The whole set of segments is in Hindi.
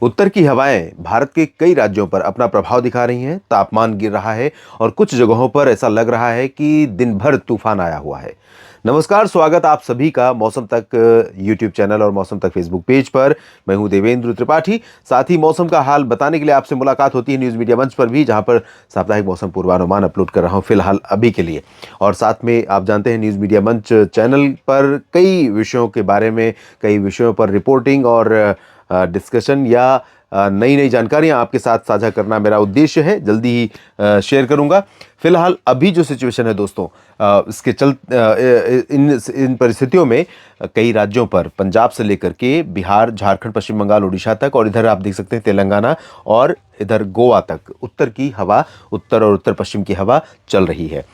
उत्तर की हवाएं भारत के कई राज्यों पर अपना प्रभाव दिखा रही हैं। तापमान गिर रहा है और कुछ जगहों पर ऐसा लग रहा है कि दिन भर तूफान आया हुआ है। नमस्कार, स्वागत आप सभी का मौसम तक यूट्यूब चैनल और मौसम तक फेसबुक पेज पर। मैं हूं देवेंद्र त्रिपाठी। साथ ही मौसम का हाल बताने के लिए आपसे मुलाकात होती है न्यूज़ मीडिया मंच पर भी, जहां पर साप्ताहिक मौसम पूर्वानुमान अपलोड कर रहा हूं फिलहाल अभी के लिए। और साथ में आप जानते हैं न्यूज़ मीडिया मंच चैनल पर कई विषयों के बारे में, कई विषयों पर रिपोर्टिंग और डिस्कशन या नई नई जानकारियां आपके साथ साझा करना मेरा उद्देश्य है। जल्दी ही शेयर करूंगा। फिलहाल अभी जो सिचुएशन है दोस्तों, इसके इन परिस्थितियों में कई राज्यों पर, पंजाब से लेकर के बिहार, झारखंड, पश्चिम बंगाल, उड़ीसा तक, और इधर आप देख सकते हैं तेलंगाना और इधर गोवा तक उत्तर की हवा, उत्तर और उत्तर पश्चिम की हवा चल रही है।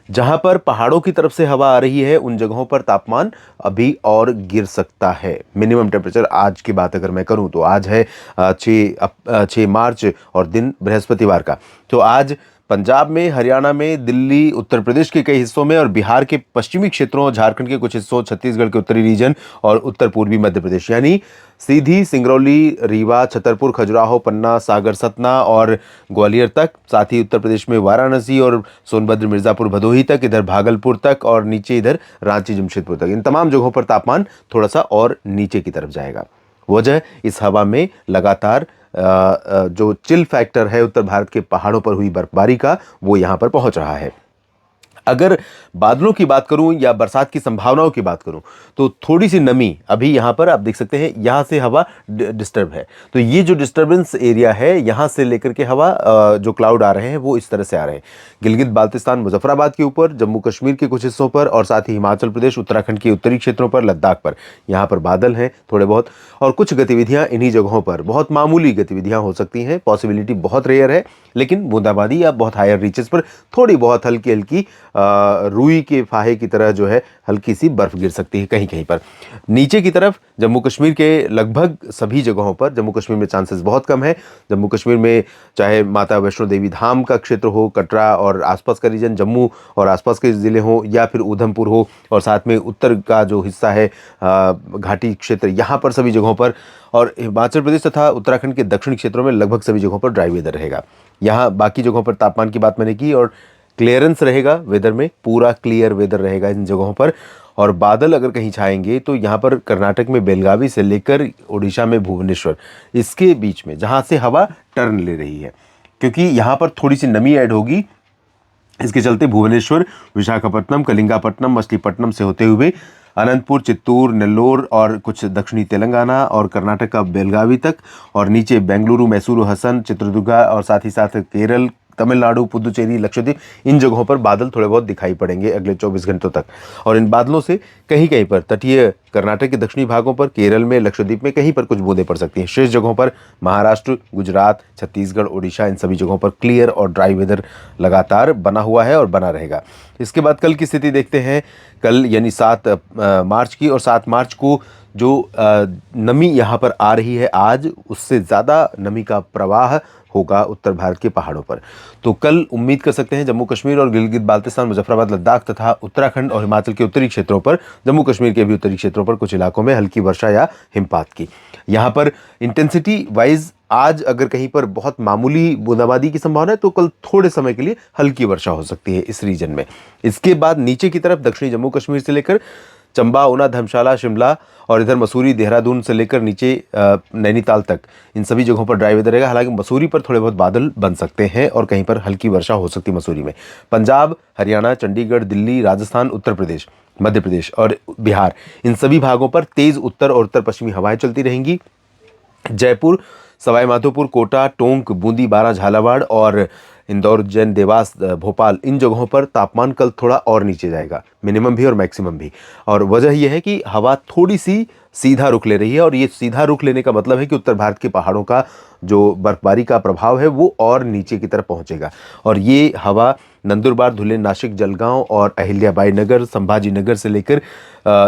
जहां पर पहाड़ों की तरफ से हवा आ रही है उन जगहों पर तापमान अभी और गिर सकता है। मिनिमम टेम्परेचर आज की बात अगर मैं करूं तो आज है 6 मार्च और दिन बृहस्पतिवार का। तो आज पंजाब में, हरियाणा में, दिल्ली, उत्तर प्रदेश के कई हिस्सों में और बिहार के पश्चिमी क्षेत्रों, झारखंड के कुछ हिस्सों, छत्तीसगढ़ के उत्तरी रीजन और उत्तर पूर्वी मध्य प्रदेश यानी सीधी सिंगरौली, रीवा, छतरपुर, खजुराहो, पन्ना, सागर, सतना और ग्वालियर तक, साथ ही उत्तर प्रदेश में वाराणसी और सोनभद्र, मिर्जापुर, भदोही तक, इधर भागलपुर तक और नीचे इधर रांची, जमशेदपुर तक, इन तमाम जगहों पर तापमान थोड़ा सा और नीचे की तरफ जाएगा। वजह इस हवा में लगातार जो चिल फैक्टर है उत्तर भारत के पहाड़ों पर हुई बर्फबारी का, वो यहां पर पहुंच रहा है। अगर बादलों की बात करूं या बरसात की संभावनाओं की बात करूं तो थोड़ी सी नमी अभी यहां पर आप देख सकते हैं, यहां से हवा डिस्टर्ब है। तो ये जो डिस्टर्बेंस एरिया है, यहां से लेकर के हवा जो क्लाउड आ रहे हैं वो इस तरह से आ रहे हैं। गिलगित बाल्तिस्तान, मुजफ्फराबाद के ऊपर, जम्मू कश्मीर के कुछ हिस्सों पर और साथ ही हिमाचल प्रदेश, उत्तराखंड के उत्तरी क्षेत्रों पर, लद्दाख पर, यहां पर बादल हैं थोड़े बहुत, और कुछ गतिविधियां इन्हीं जगहों पर, बहुत मामूली गतिविधियां हो सकती हैं। पॉसिबिलिटी बहुत रेयर है, लेकिन बूंदाबांदी या बहुत हायर रीचेस पर थोड़ी बहुत हल्की हल्की रुई के फाहे की तरह जो है हल्की सी बर्फ गिर सकती है कहीं कहीं पर। नीचे की तरफ जम्मू कश्मीर के लगभग सभी जगहों पर, जम्मू कश्मीर में चांसेस बहुत कम है। जम्मू कश्मीर में चाहे माता वैष्णो देवी धाम का क्षेत्र हो, कटरा और आसपास का रीजन, जम्मू और आसपास के ज़िले हो, या फिर उधमपुर हो, और साथ में उत्तर का जो हिस्सा है घाटी क्षेत्र, यहाँ पर सभी जगहों पर, और हिमाचल प्रदेश तथा उत्तराखंड के दक्षिणी क्षेत्रों में लगभग सभी जगहों पर ड्राई वेदर रहेगा। यहाँ बाकी जगहों पर तापमान की बात मैंने की, और क्लियरेंस रहेगा वेदर में, पूरा क्लियर वेदर रहेगा इन जगहों पर। और बादल अगर कहीं छाएंगे तो यहाँ पर कर्नाटक में बेलगावी से लेकर उड़ीसा में भुवनेश्वर, इसके बीच में जहाँ से हवा टर्न ले रही है, क्योंकि यहाँ पर थोड़ी सी नमी ऐड होगी, इसके चलते भुवनेश्वर, विशाखापट्टनम, कलिंगापट्टनम, मछलीपट्टनम से होते हुए अनंतपुर, चित्तूर, नेल्लोर और कुछ दक्षिणी तेलंगाना और कर्नाटक का बेलगावी तक, और नीचे बेंगलुरु, मैसूरू, हसन, चित्रदुर्गा और साथ ही साथ केरल, तमिलनाडु, पुदुचेरी, लक्षद्वीप, इन जगहों पर बादल थोड़े बहुत दिखाई पड़ेंगे अगले 24 घंटों तक। और इन बादलों से कहीं कहीं पर तटीय कर्नाटक के दक्षिणी भागों पर, केरल में, लक्षद्वीप में कहीं पर कुछ बूंदें पड़ सकती हैं। शेष जगहों पर महाराष्ट्र, गुजरात, छत्तीसगढ़, उड़ीसा, इन सभी जगहों पर क्लियर और ड्राई वेदर लगातार बना हुआ है और बना रहेगा। इसके बाद कल की स्थिति देखते हैं। कल यानी 7 मार्च की, और 7 मार्च को जो नमी यहाँ पर आ रही है आज, उससे ज़्यादा नमी का प्रवाह होगा उत्तर भारत के पहाड़ों पर। तो कल उम्मीद कर सकते हैं जम्मू कश्मीर और गिलगित बाल्तिस्तान, मुजफ्फराबाद, लद्दाख तथा उत्तराखंड और हिमाचल के उत्तरी क्षेत्रों पर, जम्मू कश्मीर के भी उत्तरी क्षेत्रों पर कुछ इलाकों में हल्की वर्षा या हिमपात की। यहाँ पर इंटेंसिटी वाइज आज अगर कहीं पर बहुत मामूली बूंदाबांदी की संभावना है तो कल थोड़े समय के लिए हल्की वर्षा हो सकती है इस रीजन में। इसके बाद नीचे की तरफ दक्षिणी जम्मू कश्मीर से लेकर चंबा, ऊना, धर्मशाला, शिमला और इधर मसूरी, देहरादून से लेकर नीचे नैनीताल तक, इन सभी जगहों पर ड्राई वेदर रहेगा। हालांकि मसूरी पर थोड़े बहुत बादल बन सकते हैं और कहीं पर हल्की वर्षा हो सकती है मसूरी में। पंजाब, हरियाणा, चंडीगढ़, दिल्ली, राजस्थान, उत्तर प्रदेश, मध्य प्रदेश और बिहार, इन सभी भागों पर तेज उत्तर और उत्तर पश्चिमी हवाएं चलती रहेंगी। जयपुर, सवाई माधोपुर, कोटा, टोंक, बूंदी, बारां, झालावाड़ और इंदौर, उज्जैन, देवास, भोपाल, इन जगहों पर तापमान कल थोड़ा और नीचे जाएगा, मिनिमम भी और मैक्सिमम भी। और वजह यह है कि हवा थोड़ी सी सीधा रुख ले रही है, और ये सीधा रुख लेने का मतलब है कि उत्तर भारत के पहाड़ों का जो बर्फबारी का प्रभाव है वो और नीचे की तरफ पहुंचेगा। और ये हवा नंदुरबार, धुले, नासिक, जलगांव और अहिल्याबाई नगर, संभाजी नगर से लेकर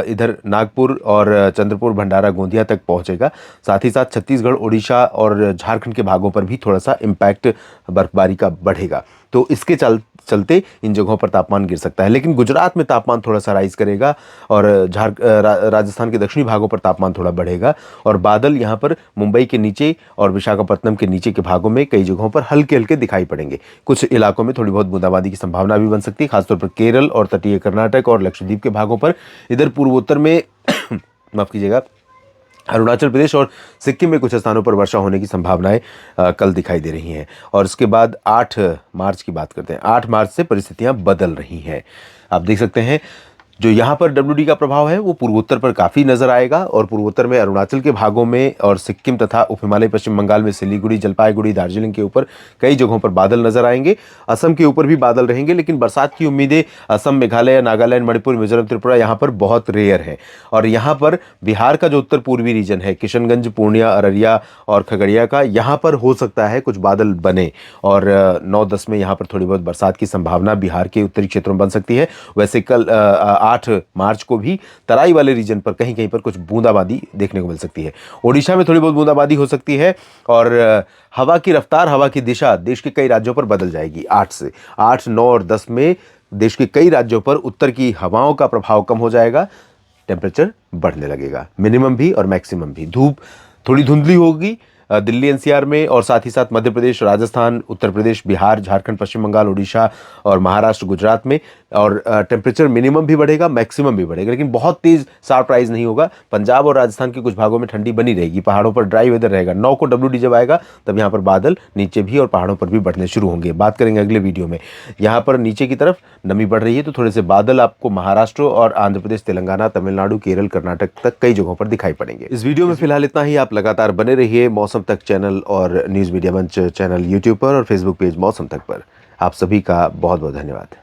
इधर नागपुर और चंद्रपुर, भंडारा, गोंदिया तक पहुंचेगा। साथ ही साथ छत्तीसगढ़, उड़ीसा और झारखंड के भागों पर भी थोड़ा सा इम्पैक्ट बर्फबारी का बढ़ेगा। तो इसके चलते इन जगहों पर तापमान गिर सकता है। लेकिन गुजरात में तापमान थोड़ा सा राइज करेगा और राजस्थान के दक्षिणी भागों पर तापमान थोड़ा बढ़ेगा और बादल यहाँ पर मुंबई के नीचे और विशाखापट्टनम के नीचे के भागों में कई जगहों पर हल्के हल्के दिखाई पड़ेंगे। कुछ इलाकों में थोड़ी बहुत बूंदाबांदी की संभावना भी बन सकती है, खासतौर पर केरल और तटीय कर्नाटक और लक्षद्वीप के भागों पर। इधर पूर्वोत्तर में माफ कीजिएगा, अरुणाचल प्रदेश और सिक्किम में कुछ स्थानों पर वर्षा होने की संभावनाएं कल दिखाई दे रही हैं। और इसके बाद 8 मार्च की बात करते हैं। 8 मार्च से परिस्थितियां बदल रही हैं। आप देख सकते हैं जो यहाँ पर WD का प्रभाव है वो पूर्वोत्तर पर काफ़ी नजर आएगा और पूर्वोत्तर में अरुणाचल के भागों में और सिक्किम तथा उप हिमालय पश्चिम बंगाल में सिलीगुड़ी, जलपाईगुड़ी, दार्जिलिंग के ऊपर कई जगहों पर बादल नजर आएंगे। असम के ऊपर भी बादल रहेंगे, लेकिन बरसात की उम्मीदें असम, मेघालय, नागालैंड, मणिपुर, मिजोरम, त्रिपुरा यहाँ पर बहुत रेयर है। और यहाँ पर बिहार का जो उत्तर पूर्वी रीजन है, किशनगंज, पूर्णिया, अररिया और खगड़िया का, यहाँ पर हो सकता है कुछ बादल बने और 9-10 में यहाँ पर थोड़ी बहुत बरसात की संभावना बिहार के उत्तरी क्षेत्रों में बन सकती है। वैसे कल 8 मार्च को भी तराई वाले रीजन पर कहीं कहीं पर कुछ बूंदाबांदी देखने को मिल सकती है। ओडिशा में थोड़ी बहुत बूंदाबांदी हो सकती है और हवा की रफ्तार, हवा की दिशा देश के कई राज्यों पर बदल जाएगी। 8, 9 और 10 में देश के कई राज्यों पर उत्तर की हवाओं का प्रभाव कम हो जाएगा, टेम्परेचर बढ़ने लगेगा, मिनिमम भी और मैक्सिमम भी। धूप थोड़ी धुंधली होगी दिल्ली NCR में और साथ ही साथ मध्य प्रदेश, राजस्थान, उत्तर प्रदेश, बिहार, झारखंड, पश्चिम बंगाल, उड़ीसा और महाराष्ट्र, गुजरात में। और टेम्परेचर मिनिमम भी बढ़ेगा, मैक्सिमम भी बढ़ेगा, लेकिन बहुत तेज शार्प राइज नहीं होगा। पंजाब और राजस्थान के कुछ भागों में ठंडी बनी रहेगी, पहाड़ों पर ड्राई वेदर रहेगा। 9 को WD जब आएगा तब यहाँ पर बादल नीचे भी और पहाड़ों पर भी बढ़ने शुरू होंगे। बात करेंगे अगले वीडियो में। यहाँ पर नीचे की तरफ नमी बढ़ रही है तो थोड़े से बादल आपको महाराष्ट्र और आंध्र प्रदेश, तेलंगाना, तमिलनाडु, केरल, कर्नाटक तक कई जगहों पर दिखाई पड़ेंगे। इस वीडियो में फिलहाल इतना ही। आप लगातार बने रहिए मौसम तक चैनल और न्यूज़ मीडिया मंच चैनल यूट्यूब पर और फेसबुक पेज मौसम तक पर। आप सभी का बहुत बहुत धन्यवाद।